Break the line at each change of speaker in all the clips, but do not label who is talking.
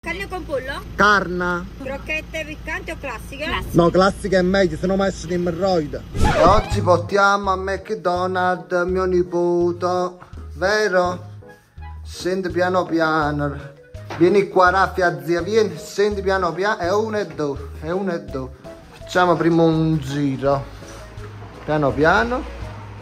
Carne con pollo?
Carne.
Crocchette piccanti o classiche?
No, classica è meglio, se no mi esce l'emorroide. E oggi portiamo a McDonald's mio nipote, vero? Scendi piano piano. Vieni qua raffia zia, vieni, scendi piano piano. È uno e due. Facciamo prima un giro. Piano piano.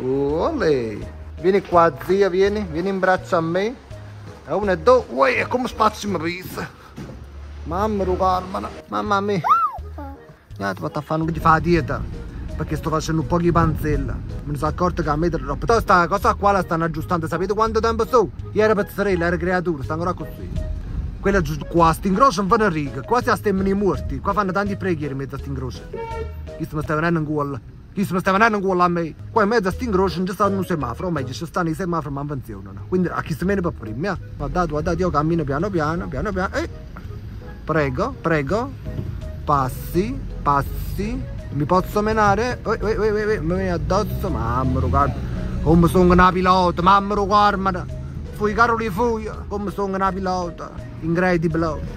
Olè. Vieni qua zia, vieni in braccio a me. È uno e due. Uè, è come spazio mi pisa. Mamma Carmana, mamma mia. Ti fatto a fare un po' di fa dieta. Perché sto facendo un po' di panzella. Me ne sono accorto che a me troppo. Questa cosa qua la stanno aggiustando. Sapete quanto tempo so? Ieri pezzarella, era creatura, sta ancora così. Quella giusto qua, sti incroci non fanno riga. Quasi a stemmini morti. Qua fanno tanti preghiere in mezzo a sti incroci. Chi mi sta venendo in cuore? A me? Qua in mezzo a sti incroci non c'è stato un semaforo. O meglio, ci stanno i semafori ma non funzionano. Quindi a chi si viene per prima. Guardate, io cammino piano piano. Prego. Passi. Mi posso menare? Mi viene addosso. Mamma guarda. Come sono una pilota. Mamma guarda. Fui caroli fui. Come sono una pilota. Incredibile.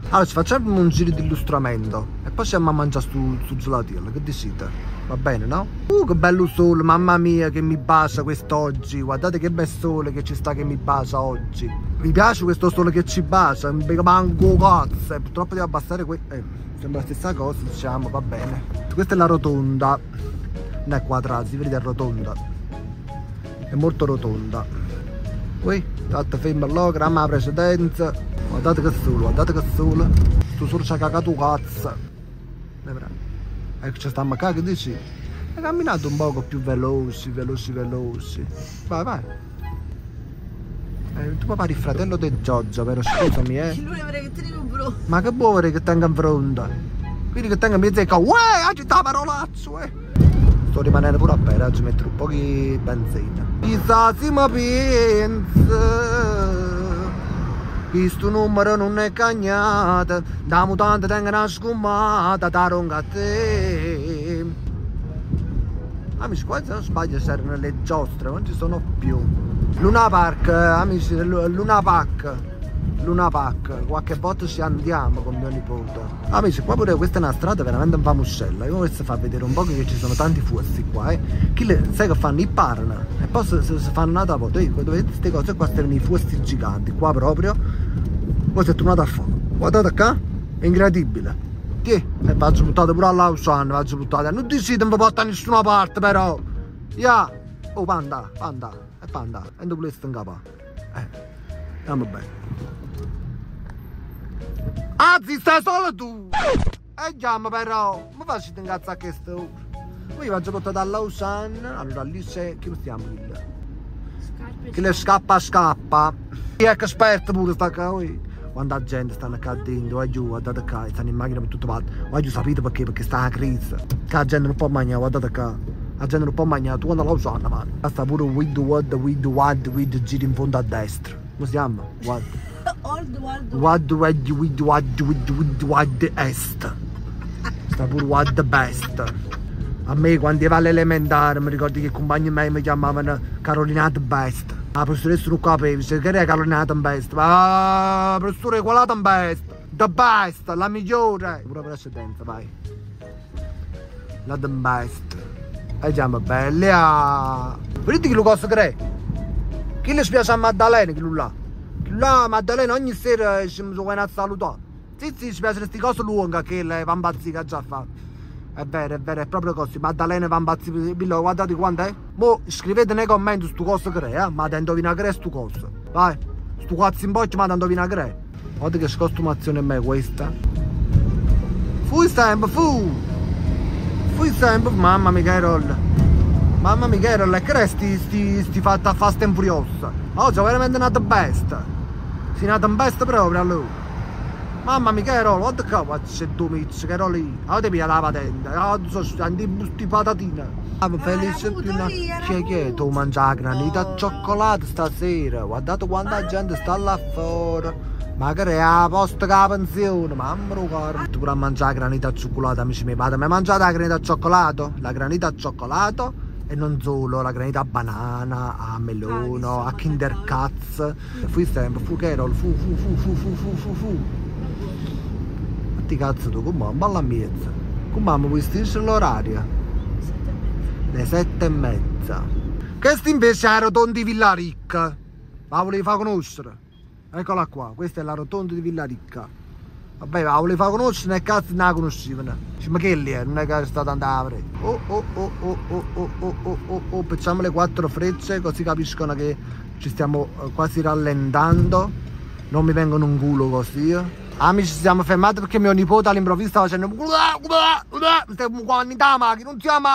Allora ci facciamo un giro di illustramento. E poi andiamo a mangiare su gelatino. Che decide? Va bene, no? Che bello sole. Mamma mia che mi bacia quest'oggi. Guardate che bel sole che ci sta che mi bacia oggi. Mi piace questo sole che ci bacia. Mi manco cazzo. Purtroppo devo abbassare sembra la stessa cosa, diciamo, va bene. Questa è la rotonda. Non è quadrata, si vede è rotonda. È molto rotonda. Qui, state fermo là, gramma la precedenza. Guardate che sole. Tu solo ci hai cagato cazzo. Ecco, ci stiamo a cagare, dici? Hai camminato un poco più veloci. Vai. Tu pare il fratello di Giorgio, vero? Scusami,
Lui vorrei che tengo un bro.
Ma che vuoi vorrei che tenga in fronte? Quindi che tenga in mezzo e dica, uè, oggi sta parolazzo, Sto rimanendo pure a bere, oggi metto un po' di benzina. Chissà se mi pensa che sto numero non è cagnato, da mutante tengo una scommata, da ronca a te. Amici, qua se non sbaglio c'erano le giostre, non ci sono più. Luna Park, amici, Luna Park, qualche volta ci andiamo con mio nipote. Amici, qua pure questa è una strada veramente un famuscella. Io vorrei far vedere un po' che ci sono tanti fuosti qua, sai che fanno? I parano e poi si fanno una volta. Vedete queste cose qua, stanno i fuosti giganti, qua proprio. Poi si è tornato a fuoco. Guardate qua, è incredibile. E faccio buttare pure all'Ausanna, faccio buttare. Non decide, non mi porta da nessuna parte però. Oh panda. E non volete in capo. Andiamo bene. Anzi, stai solo tu! Andiamo però! Ma faccio incazzare a queste ore. Poi faccio portare dall'Ausanna. Allora lì c'è. Che stiamo lì? Che le scappa. E ecco esperto pure sta qua. Quanta gente stanno qua dentro, guardate qua, stanno in macchina per tutto quanto. Oggi sapete perché? Perché sta la crisi. Che la gente non può mangiare, guardate qua. La gente non può mangiare, tu quando la usanna, man. Sta pure with giri in fondo a destra. Come si chiama? What est. Sta pure what the best. A me quando ero all'elementare mi ricordo che i compagni miei mi chiamavano Carolina the Best. La professoressa non capiva, che era Carolina the Best. Ma la professore qual è the best? The best, la migliore. Pure precedenza, vai. La the best. E siamo belli a... Vedete che lo cosa cree? Chi le spiace a Maddalena, che lui là? Che là Maddalena ogni sera ci viene a salutare. Sì, ci piace queste cose lunghe che le vampazzi che ha già fatto. È vero, è proprio così. Maddalena vampazzi, guardate quanto è. Mo scrivete nei commenti stu coso crea, ma da indovina crea stu coso. Vai, stu cazzo in boccia ma da indovina crea. Guarda che scostumazione è me questa. Fui sempre, mamma mia che roll. E che sti fatta fast and furiosa. Oggi è veramente nata best. Si è nata best proprio allora. Mamma mia che roll, guarda qua, c'è due mizzi, che roll lì. Avete via la patente, andiamo busti patatine. Felice più una... Che è? Tu mangi la granita al cioccolato stasera. Guardate quanta gente sta là fuori. Magari è a posto che la pensione. Mamma mia, tu pure a mangiare la granita al cioccolato, amici miei. Vado a mangiare la granita al cioccolato? La granita al cioccolato E non solo, la granita a banana, a melone, a Kinder Cats. Fu sempre, fu Carol, fu. Ti cazzo tu, come balla a mezza. Come mi vuoi strisce l'orario? Le 7:30. Questa invece è la rotonda di Villaricca. La volevi far conoscere? Eccola qua, questa è la rotonda di Villaricca. Vabbè, la volevi far conoscere e cazzo non la conoscevano. Dice, ma che lì è? Non è che è stata andata a facciamo le 4 frecce così capiscono che ci stiamo quasi rallentando. Non mi vengono un culo così. Amici, ci siamo fermati perché mio nipote all'improvviso stava facendo stiamo qua in da macchina, non siamo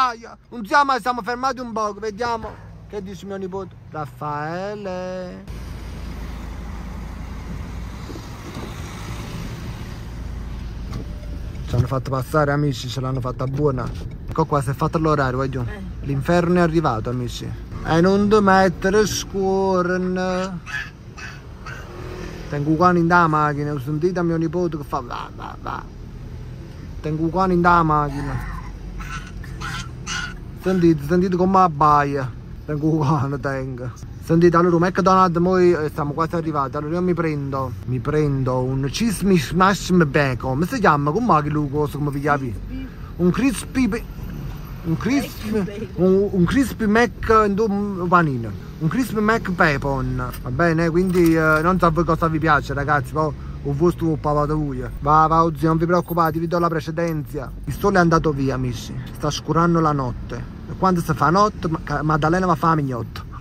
mai, siamo fermati un po', vediamo. Che dice mio nipote? Raffaele. Ci hanno fatto passare, amici, ce l'hanno fatta buona. Ecco qua, si è fatto l'orario, vediamo. L'inferno è arrivato, amici. E non ti mettere scuoren. Tengo qua in da macchina, ho sentito mio nipote che fa va. Tengo qua in da macchina. Sentite come abbaia. Tengo qua, tengo. Sentite, allora McDonald's noi siamo quasi arrivati. Allora io mi prendo un cheese smash bacon. Come si chiama? Come che lo cosa come vi chiami? Un crispy Mac panino. Un crispy Mac bacon. Va bene? Quindi non so a voi cosa vi piace, ragazzi, poi ho visto un pavato voi. Va, zio, non vi preoccupate, vi do la precedenza. Il sole è andato via, amici. Sta scurando la notte. E quando si fa notte, Maddalena va a fare mignotto.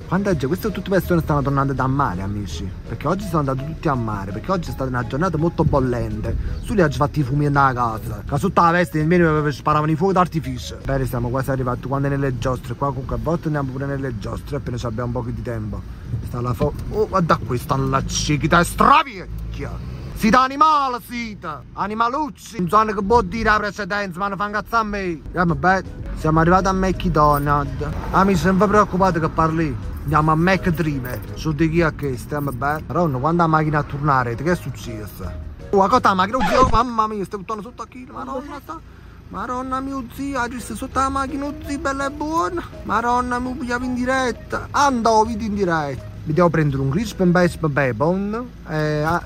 Quando oggi queste tutte persone stanno tornando dal mare, amici, perché oggi sono andati tutti a mare, perché oggi è stata una giornata molto bollente. Su li ha fatti i fumi nella casa, che sotto la veste nemmeno sparavano i fuochi d'artificio. Bene, siamo quasi arrivati quando nelle giostre, qua comunque a volte andiamo pure nelle giostre appena abbiamo un po' di tempo. Sta la oh, guarda questa la cicchita è stravecchia. Sita animale, sita! Animalucci! Non so che può dire la precedenza, ma ne fanno cazzare a me! Vabbè, siamo arrivati a McDonald's. Amici, non vi preoccupate che parli. Andiamo a McDrive, su di chi ha chiesto, vabbè. Però quando la macchina a tornare, che è successo? Oh, a cosa la macchina? Oh, mamma mia, stai buttando sotto a chilo, Maronna mio zio, hai visto sotto la macchina, zio, bella e buona. Maronna, mi pigliavo in diretta. Andavo video in diretta. Mi devo prendere un crisp and bacon.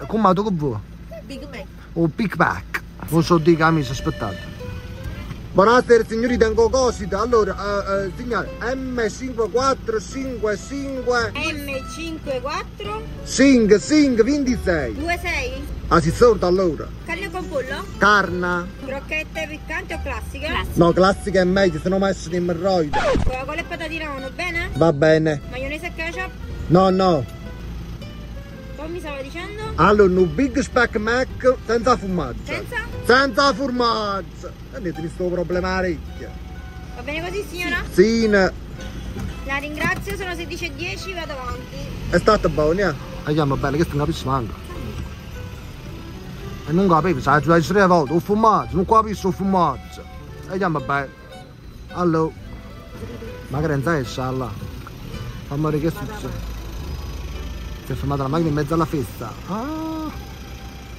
Come tu che vuoi?
Big Mac.
Un Big Mac. Non so di che, amici, aspettate. Buonasera signori, tengo cosita. Allora, signore, M5455
M54
Sing 26.
26.
Ah, si sorda allora.
Carne con pollo?
Carna.
Crocchette piccanti o classiche?
No, classica è meglio, se no messo in emorroide.
Coca-Cola e patatine vanno bene?
Va bene.
Maionese e ketchup?
No.
Come mi stava dicendo?
Allora, un Big Spec Mac senza formaggio. Senza formaggio. Vedete, mi sto problema ricchia.
Va bene così, signora?
Sì.
La ringrazio, sono 16:10, vado avanti.
È stato buono, eh? Andiamo bene, che non capisci manco. E non capisci, sai, già 3 volte, un formaggio, non capisci un formaggio. Andiamo bene. Allora. Magari non sai, là. Fammi vedere che succede. Si è fermata la macchina in mezzo alla festa. Ah,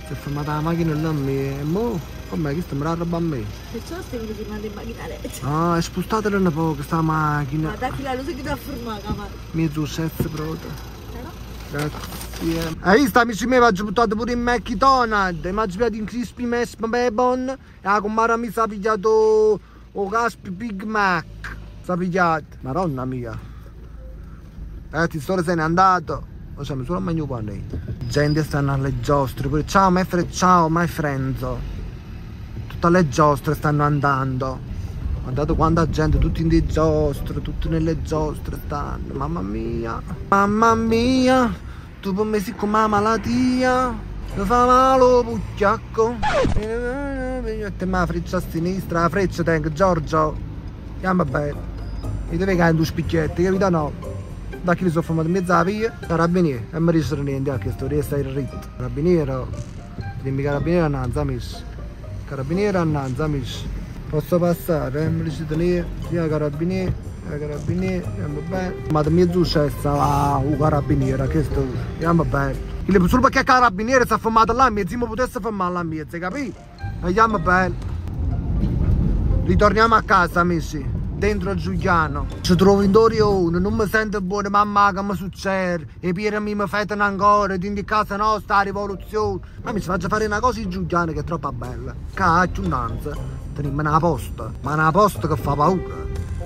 si è fermata la macchina là a me. E mo, com'è? Che sembra roba a me?
Perciò stiamo fermando in macchinetta.
Ah, è spostatela un po' questa macchina.
Ma dai, la luce che ti ha fermata, ma...
Mezzo sezzo proprio. Grazie. Hai visto, amici miei, vi ho buttato pure in McDonald's. Mi ha pigliato in crispy mash bacon. E la compara mi sa pigliato o caspi Big Mac. Sa pigliato. Madonna mia. Ragazzi, il sole se n'è andato. Lo so, mi sono mangiato qua lei. Gente stanno alle giostre. Pure ciao my friends. Tutte le giostre stanno andando. Guardate quanta gente, tutti in dei giostre, tutti nelle giostre stanno. Mamma mia. Mamma mia. Tu per me sei come una malattia. Mi fa male lo pucchiacco. E te la freccia a sinistra, la freccia tengo, Giorgio. Chiama bene. Mi devi caere in 2 spicchietti, capito no? Da chi mi sono fermato in mezzo alla via, carabinieri, e mi dissero niente, anche sto resta il ritmo. Carabinieri, dimmi carabinieri annanzi, amici. Carabinieri annanzi, amici. Posso passare, mi dicete niente, sia carabinieri, andiamo bene. Ma da mezzo c'è un carabiniere, che sto, andiamo bene. Solo perché il carabiniere si è fermato là, mezzo mi potesse fermare là in mezzo, capito? Andiamo bene. Ritorniamo a casa, amici. dentro a Giuliano. Ci trovo in Dorione, non mi sento buono, mamma che mi succede. E Piero mi fetano ancora, di in casa nostra, la rivoluzione. Ma mi ci faccio fare una cosa in Giuliano che è troppo bella. Caccio innanzi, teniamo una posta, ma una posta che fa paura.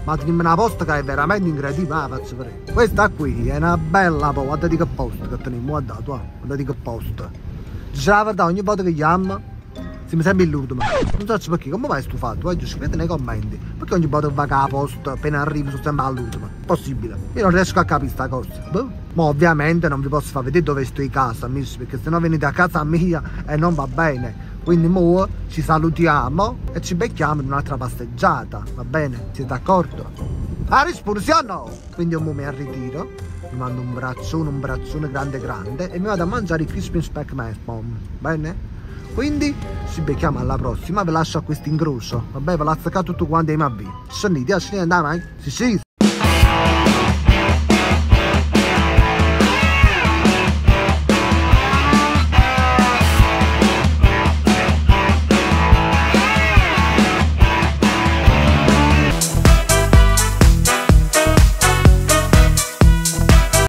Ma teniamo una posta che è veramente incredibile, la faccio vedere. Questa qui è una bella posta, guarda di che posta che teniamo, guarda di che posta. Dice la verità, ogni volta che chiama si mi sembra l'ultimo. Non so perché, come vai stufato? Scrivete nei commenti. Perché ogni volta che va a posto, appena arrivo, sono sempre all'ultimo. Possibile. Io non riesco a capire sta cosa. Boh. Ma ovviamente non vi posso far vedere dove sto in casa, amici, perché sennò venite a casa mia e non va bene. Quindi mo ci salutiamo e ci becchiamo in un'altra passeggiata. Va bene? Siete d'accordo? A risposta no! Quindi io mo mi arritiro. Mi mando un braccione grande e mi vado a mangiare i crispy speck mom. Bene? Quindi ci becchiamo alla prossima, vi lascio a questo incrocio. Vabbè, ve l'ho attaccato tutto quanto in MB. Scendi, andiamo mai? Sì.